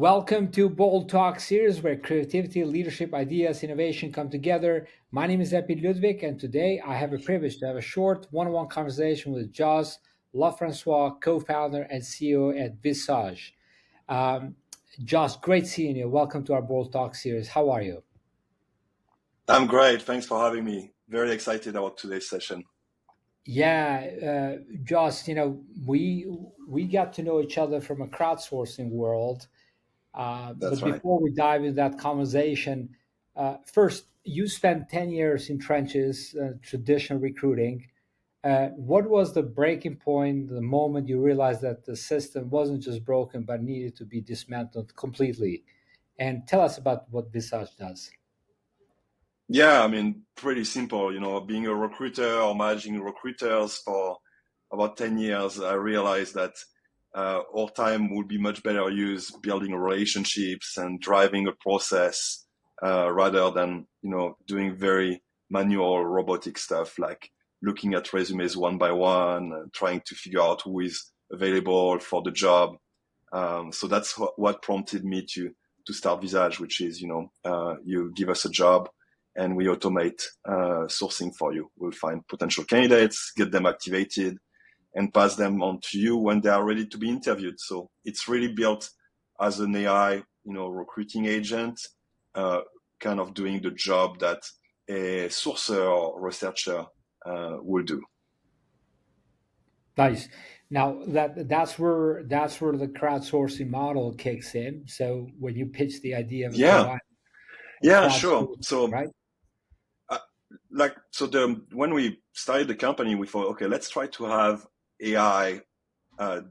Welcome to Bold Talk series where creativity, leadership, ideas, innovation come together. My name is Epi Ludvik, and today I have a privilege to have a short one-on-one conversation with Joss Leufrancois, co-founder and CEO at Visage. Um, Joss, great seeing you. Welcome to our Bold Talk series. How are you? I'm great. Thanks for having me. Very excited about today's session. Yeah, Joss, we got to know each other from a crowdsourcing world. That's But right. before we dive into that conversation, first, you spent 10 years in trenches, traditional recruiting. What was the breaking point, the moment you realized that the system wasn't just broken, but needed to be dismantled completely? And tell us about what Visage does. Yeah, I mean, pretty simple. Being a recruiter or managing recruiters for about 10 years, I realized that our time would be much better used building relationships and driving a process rather than, doing very manual robotic stuff like looking at resumes one by one, trying to figure out who is available for the job. So that's what prompted me to start Visage, which is, you give us a job and we automate sourcing for you. We'll find potential candidates, get them activated, and pass them on to you when they are ready to be interviewed. So it's really built as an AI, recruiting agent, kind of doing the job that a sourcer or researcher will do. Nice. Now that's where the crowdsourcing model kicks in. So when you pitch the idea of Yeah, providing yeah, sure. crowdsourcing, So right? uh, when we started the company, we thought, okay, let's try to have AI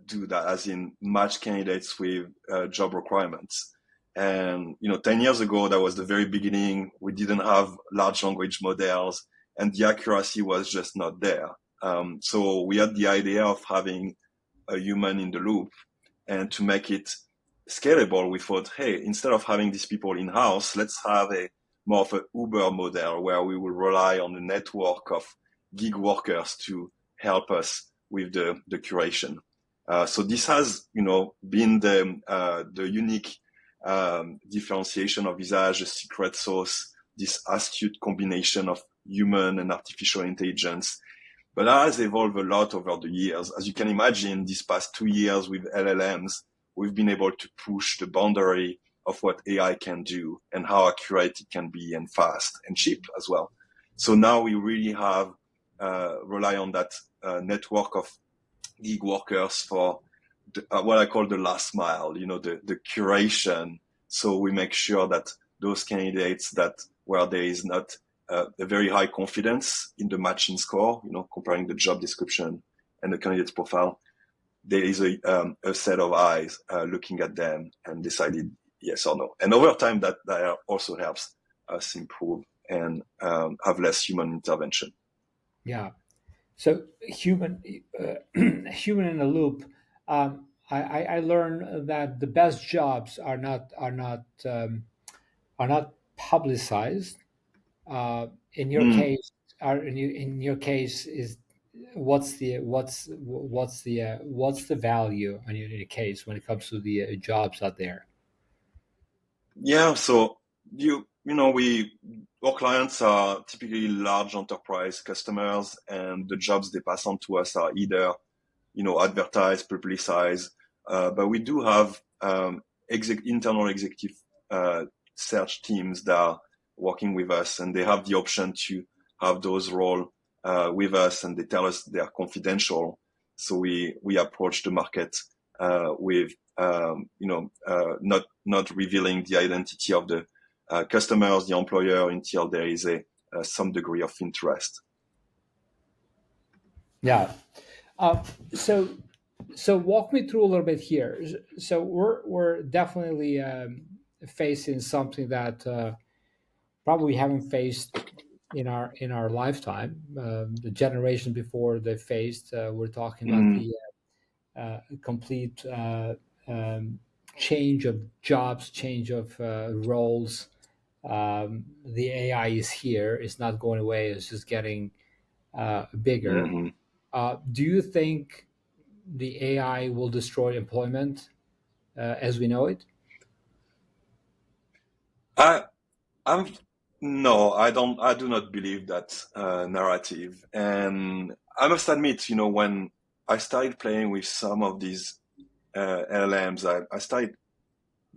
do that, as in match candidates with job requirements. And 10 years ago, that was the very beginning. We didn't have large language models, and the accuracy was just not there. So we had the idea of having a human in the loop, and to make it scalable, we thought, hey, instead of having these people in house, let's have a more of a Uber model where we will rely on a network of gig workers to help us with the curation. So this has, been the unique differentiation of Visage, a secret sauce, this astute combination of human and artificial intelligence. But that has evolved a lot over the years. As you can imagine, these past 2 years with LLMs, we've been able to push the boundary of what AI can do and how accurate it can be, and fast and cheap as well. So now we really have rely on that network of gig workers for what I call the last mile, the curation. So we make sure that those candidates that where there is not a very high confidence in the matching score, comparing the job description and the candidate's profile, there is a set of eyes looking at them and decided yes or no. And over time, that also helps us improve and have less human intervention. Yeah. So human in the loop. I learned that the best jobs are not publicized. In your Mm. case, in your case is what's the value in your case when it comes to the jobs out there? Yeah, so we our clients are typically large enterprise customers, and the jobs they pass on to us are either advertised, publicized, but we do have internal executive search teams that are working with us, and they have the option to have those role with us, and they tell us they are confidential. So we approach the market with not revealing the identity of the customers, the employer, until there is a some degree of interest. Yeah. Uh, so so walk me through a little bit here. So we're definitely facing something that probably we haven't faced in our lifetime. The generation before they faced. We're talking about Mm, the complete change of jobs, change of roles. The AI is here. It's not going away. It's just getting bigger. mhm. Do you think the AI will destroy employment as we know it? I, I'm no, I don't. I do not believe that narrative. And I must admit, when I started playing with some of these LLMs, I started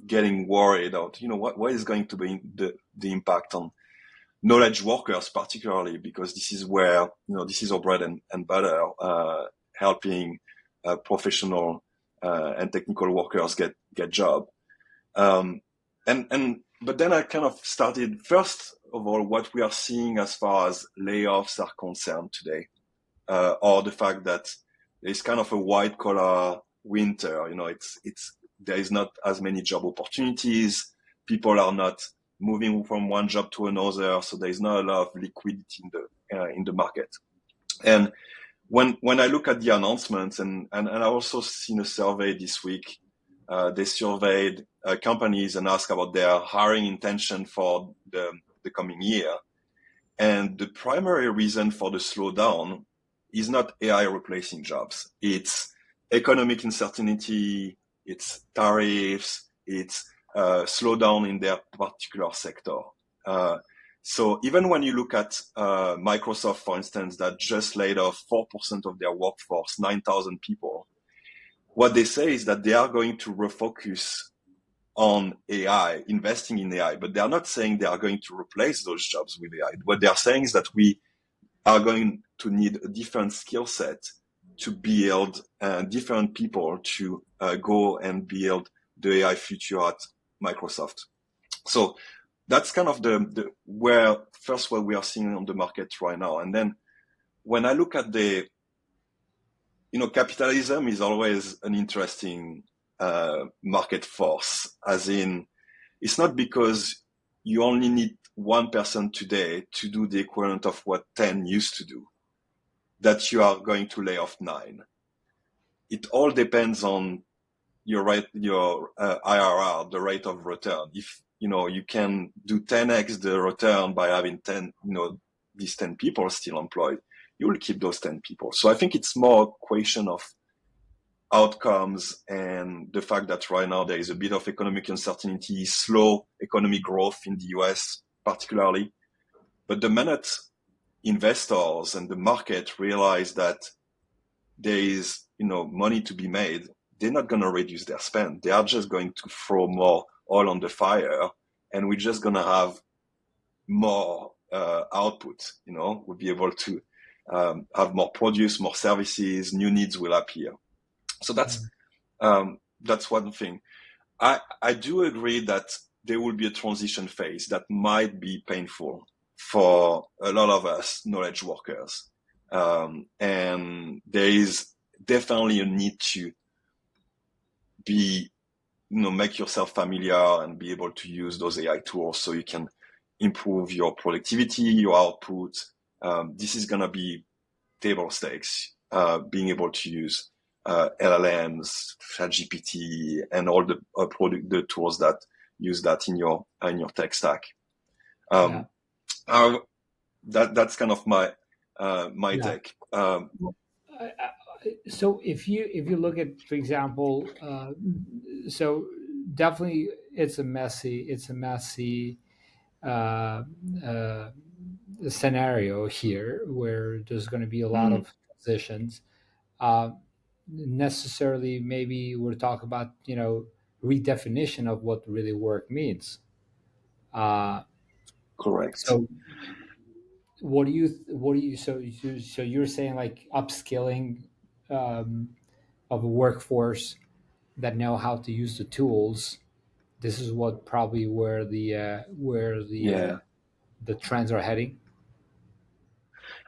getting worried about, what is going to be the impact on knowledge workers, particularly because this is where, this is our bread and butter, helping professional and technical workers get job. Um, but then I kind of started, first of all, what we are seeing as far as layoffs are concerned today, or the fact that there's kind of a white collar winter. There is not as many job opportunities. People are not moving from one job to another, so there is not a lot of liquidity in the market. And when I look at the announcements, and I also seen a survey this week, they surveyed companies and asked about their hiring intention for the coming year. And the primary reason for the slowdown is not AI replacing jobs. It's economic uncertainty, it's tariffs, it's slowdown in their particular sector. So even when you look at Microsoft, for instance, that just laid off 4% of their workforce, 9,000 people, what they say is that they are going to refocus on AI, investing in AI, but they are not saying they are going to replace those jobs with AI. What they are saying is that we are going to need a different skill set to build different people to go and build the AI future at Microsoft. So that's kind of the where first what we are seeing on the market right now. And then when I look at capitalism is always an interesting market force, as in, it's not because you only need one person today to do the equivalent of what 10 used to do that you are going to lay off 9. It all depends on your IRR, the rate of return. If you can do 10x the return by having 10, these 10 people still employed, you will keep those 10 people. So I think it's more a question of outcomes and the fact that right now there is a bit of economic uncertainty, slow economic growth in the US particularly. But the minute investors and the market realize that there is, money to be made, they're not going to reduce their spend. They are just going to throw more oil on the fire, and we're just going to have more output. We'll be able to have more produce, more services, new needs will appear. So that's one thing. I do agree that there will be a transition phase that might be painful for a lot of us knowledge workers. And there is definitely a need to be, make yourself familiar and be able to use those AI tools so you can improve your productivity, your output. This is going to be table stakes, being able to use LLMs, ChatGPT, and all the tools that use that in your tech stack. That's kind of my take. So if you look at, for example, so definitely it's a messy uh, uh, scenario here where there's going to be a lot of transitions. Uh, Necessarily, maybe we're talking about redefinition of what really work means. Uh, Correct. so so you're saying like upskilling um, of a workforce that know how to use the tools. This is what probably Yeah. the trends are heading.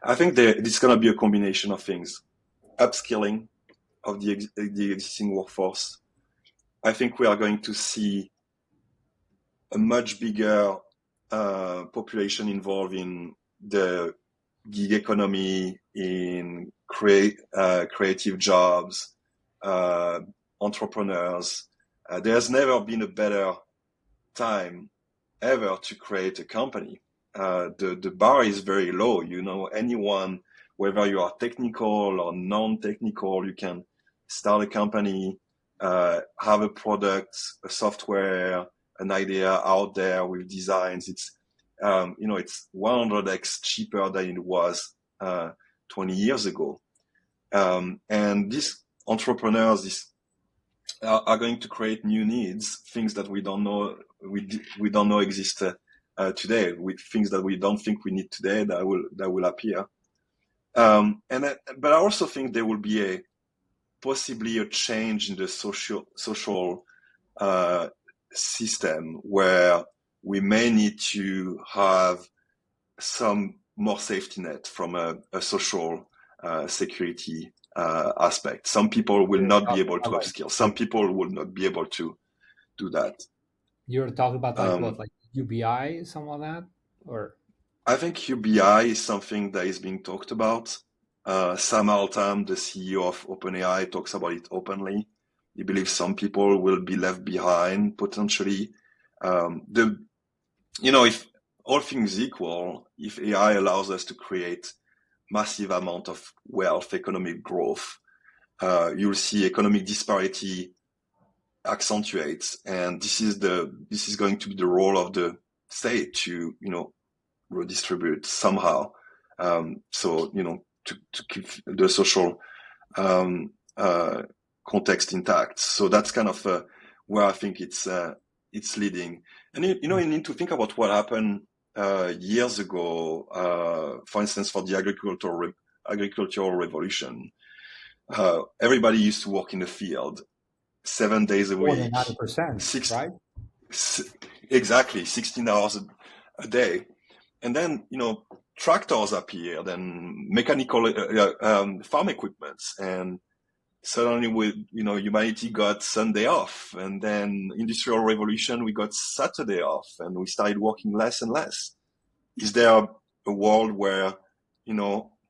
I think it's going to be a combination of things. Upskilling of the existing workforce. I think we are going to see a much bigger population involved in the gig economy, in creative jobs, entrepreneurs. There's never been a better time ever to create a company. The bar is very low. Anyone, whether you are technical or non-technical, you can start a company, have a product, a software, an idea out there with designs, it's it's 100x cheaper than it was 20 years ago. And these entrepreneurs are going to create new needs, things that we don't know exist today, with things that we don't think we need today that will appear. But I also think there will be possibly a change in the social system where we may need to have some more safety net from a social security aspect. Some people will not be able to upskill. Some people will not be able to do that. You're talking about like UBI, something like that, or? I think UBI is something that is being talked about. Sam Altman, the CEO of OpenAI, talks about it openly. He believes some people will be left behind potentially. If all things equal, if AI allows us to create massive amount of wealth, economic growth, you'll see economic disparity accentuates, and this is going to be the role of the state to redistribute somehow. To keep the social context intact. So that's kind of where I think it's leading. And you need to think about what happened years ago. For instance, for the agricultural revolution, everybody used to work in the field 7 days a week, 90%, right? Exactly, 16 hours a day, and then tractors appeared and mechanical farm equipments, and suddenly humanity got Sunday off, and then industrial revolution, we got Saturday off, and we started working less and less. Is there a world where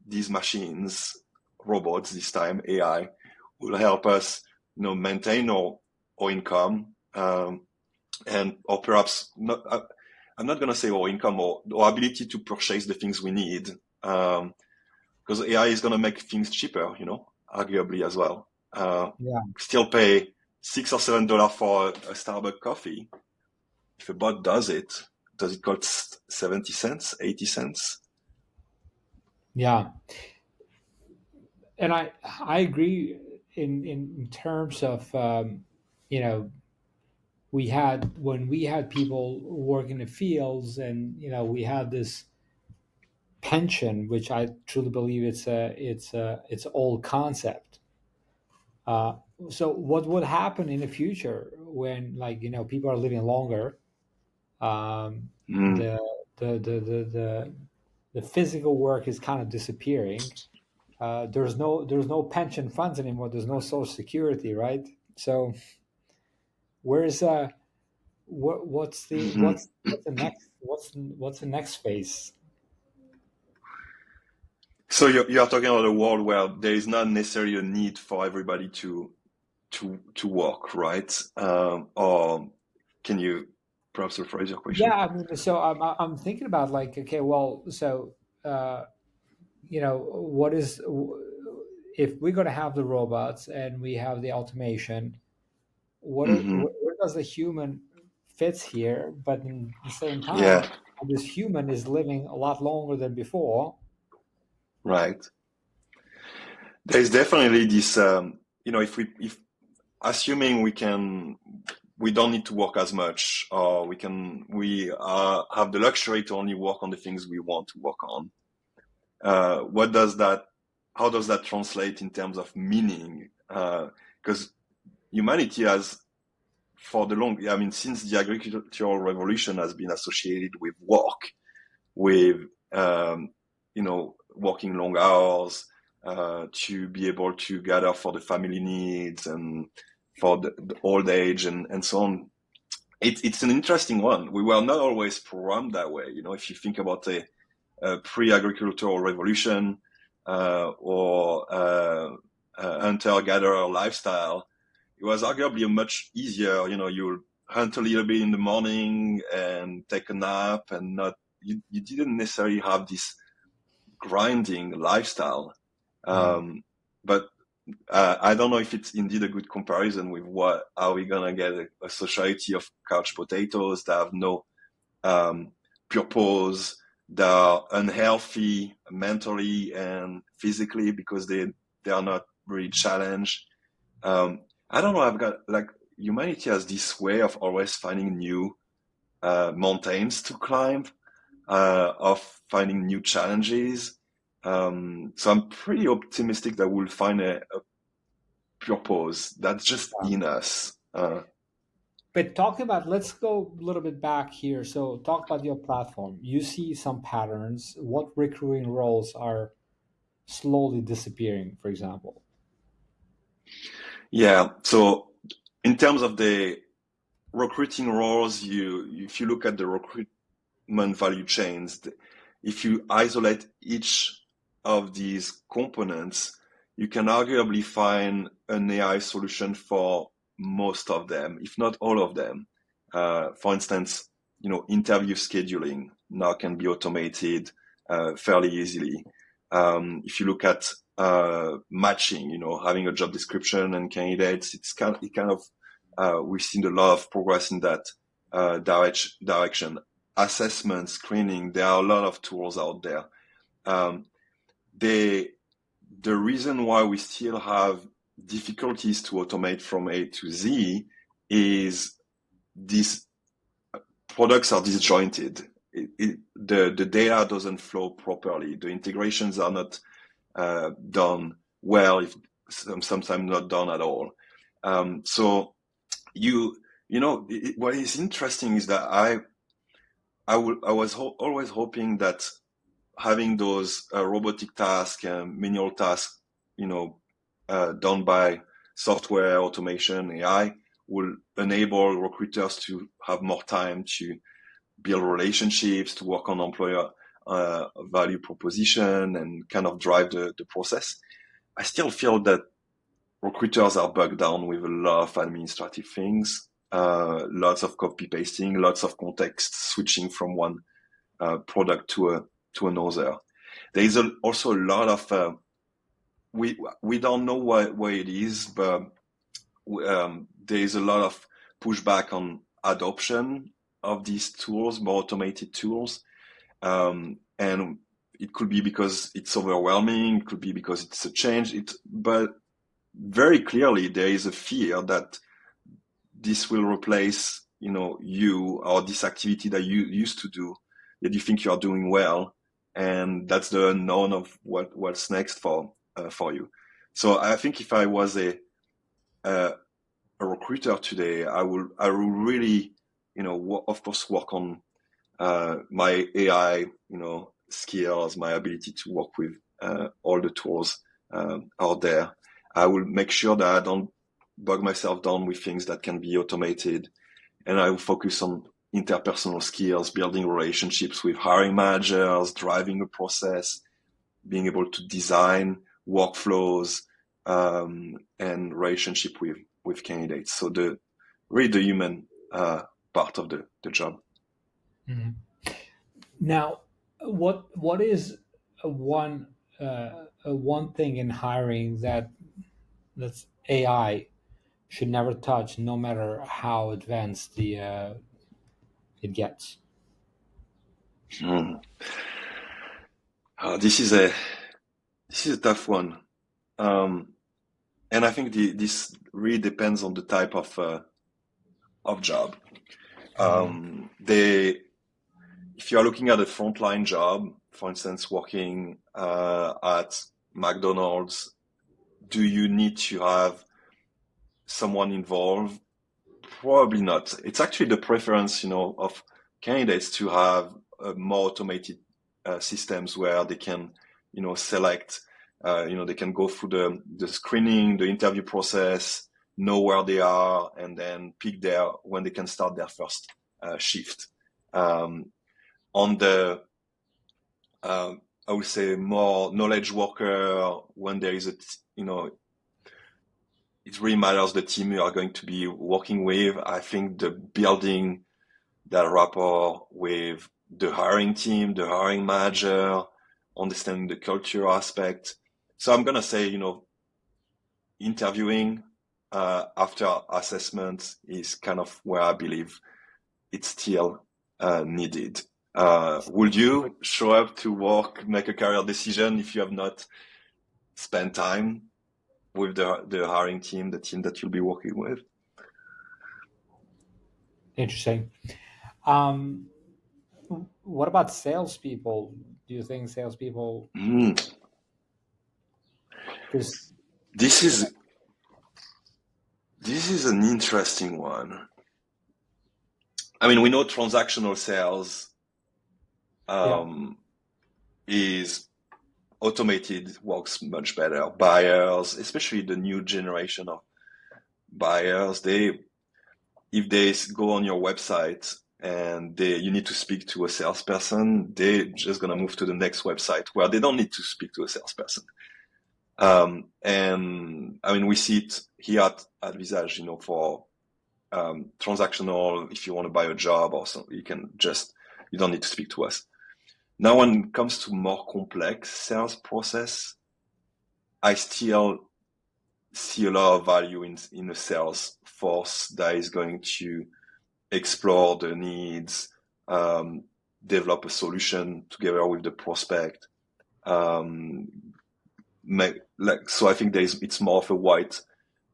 these machines, robots this time, AI, will help us maintain our income, or perhaps not, I'm not going to say our income or our ability to purchase the things we need, because AI is going to make things cheaper, arguably as well. Still pay $6 or $7 for a Starbucks coffee. If a bot does it cost 70 cents, 80 cents? Yeah. And I agree in terms of, when we had people work in the fields, and we had this pension, which I truly believe it's old concept. So what would happen in the future when people are living longer? The physical work is kind of disappearing. There's no pension funds anymore. There's no social security, right? So where's what's the next phase? So you are talking about a world where there is not necessarily a need for everybody to work, right? Or can you perhaps rephrase your question? Yeah, I mean, so I'm thinking about okay, well, so what is, if we're going to have the robots and we have the automation, where does the human fits here? But in the same time, this human is living a lot longer than before. Right. There's definitely this, if assuming we don't need to work as much, or we have the luxury to only work on the things we want to work on. How does that translate in terms of meaning? Because humanity has, since the agricultural revolution has been associated with work, with working long hours to be able to gather for the family needs and for the old age and so on. It's an interesting one. We were not always programmed that way. If you think about a pre-agricultural revolution or hunter-gatherer lifestyle, it was arguably a much easier. You'll hunt a little bit in the morning and take a nap, and you didn't necessarily have this grinding lifestyle. But I don't know if it's indeed a good comparison with what are we gonna get a society of couch potatoes that have no purpose, that are unhealthy mentally and physically because they are not really challenged. I don't know. I've got like humanity has this way of always finding new mountains to climb, of finding new challenges. So I'm pretty optimistic that we'll find a purpose that's just in us. But talking about, let's go a little bit back here. So, talk about your platform. You see some patterns. What recruiting roles are slowly disappearing, for example? Yeah. So in terms of the recruiting roles, if you look at the recruitment value chains, if you isolate each of these components, you can arguably find an AI solution for most of them, if not all of them. For instance, interview scheduling now can be automated fairly easily. If you look at matching, having a job description and candidates, we've seen a lot of progress in that direction. Assessment, screening, there are a lot of tools out there. The reason why we still have difficulties to automate from A to Z is these products are disjointed. The data doesn't flow properly. The integrations are not done well, if sometimes not done at all. So what is interesting is that I was always hoping that having those robotic tasks and manual tasks, done by software, automation, AI, will enable recruiters to have more time to build relationships, to work on employer value proposition, and kind of drive the process. I still feel that recruiters are bogged down with a lot of administrative things, lots of copy pasting, lots of context switching from one product to another. There is also a lot of we don't know why it is, but there is a lot of pushback on adoption of these tools, more automated tools, and it could be because it's overwhelming. It could be because it's a change. But very clearly there is a fear that this will replace, you or this activity that you used to do that you think you are doing well, and that's the unknown of what's next for you. So I think if I was a recruiter today, I will really, of course, work on my AI, skills, my ability to work with all the tools out there. I will make sure that I don't bog myself down with things that can be automated, and I will focus on interpersonal skills, building relationships with hiring managers, driving a process, being able to design workflows, and relationship with candidates. So the human part of the job. Mm-hmm. Now, what is one thing in hiring that's AI should never touch, no matter how advanced it gets? Hmm. This is a tough one, and I think this really depends on the type of job. If you are looking at a frontline job, for instance, working at McDonald's, do you need to have someone involved? Probably not. It's actually the preference, of candidates to have more automated systems where they can, select, they can go through the screening, the interview process, know where they are, and then pick when they can start their first shift. On the, I would say, more knowledge worker, when there is it really matters the team you are going to be working with. I think the building that rapport with the hiring team, the hiring manager, understanding the culture aspect. So I'm going to say, interviewing after assessment is kind of where I believe it's still needed. Would you show up to work, make a career decision if you have not spent time with the hiring team, the team that you'll be working with? Interesting. What about salespeople? Do you think salespeople? Mm, Because this is an interesting one. I mean, we know transactional sales yeah, is automated, works much better. Buyers, especially the new generation of buyers, if they go on your website and you need to speak to a salesperson, they're just gonna move to the next website where they don't need to speak to a salesperson. And I mean, we see it here at Visage, for transactional. If you want to buy a job or something, you don't need to speak to us. Now, when it comes to more complex sales process, I still see a lot of value in a sales force that is going to explore the needs, develop a solution together with the prospect. So I think it's more of a white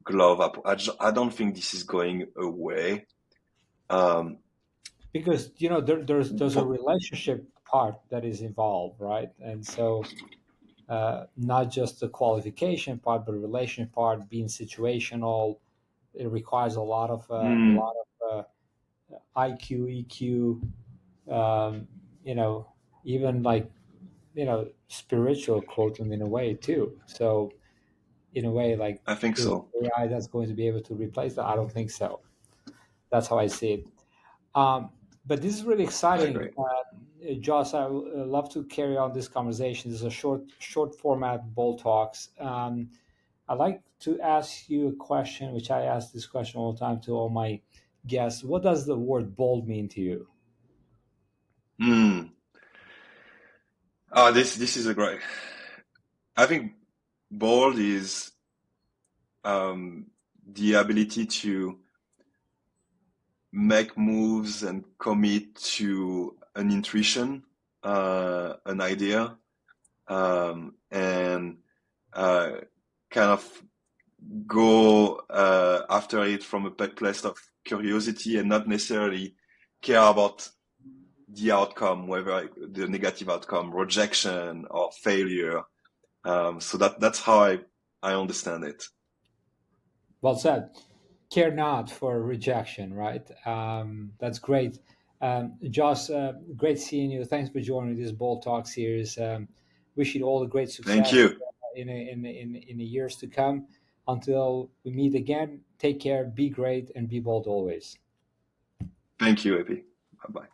glove approach. I don't think this is going away. because there's a But relationship part that is involved, right? And so not just the qualification part, but the relation part being situational. It requires a lot of IQ, EQ, um, you know, even like spiritual quotient in a way too. So in a way, like, I think is so. AI that's going to be able to replace that? I don't think so. That's how I see it. But this is really I exciting, agree. Joss. I would love to carry on this conversation. This is a short format bold talks. I'd like to ask you a question, which I ask this question all the time to all my guests. What does the word bold mean to you? Hmm. This is a great. I think bold is the ability to make moves and commit to an intuition, an idea, and kind of go after it from a place of curiosity and not necessarily care about the outcome, whether the negative outcome, rejection or failure. So that's how I understand it. Well said. Care not for rejection, right? That's great. Joss, great seeing you. Thanks for joining this Bold Talk series. Wish you all the great Thank success you. in the years to come. Until we meet again, take care, be great, and be bold always. Thank you, Epi. Bye bye.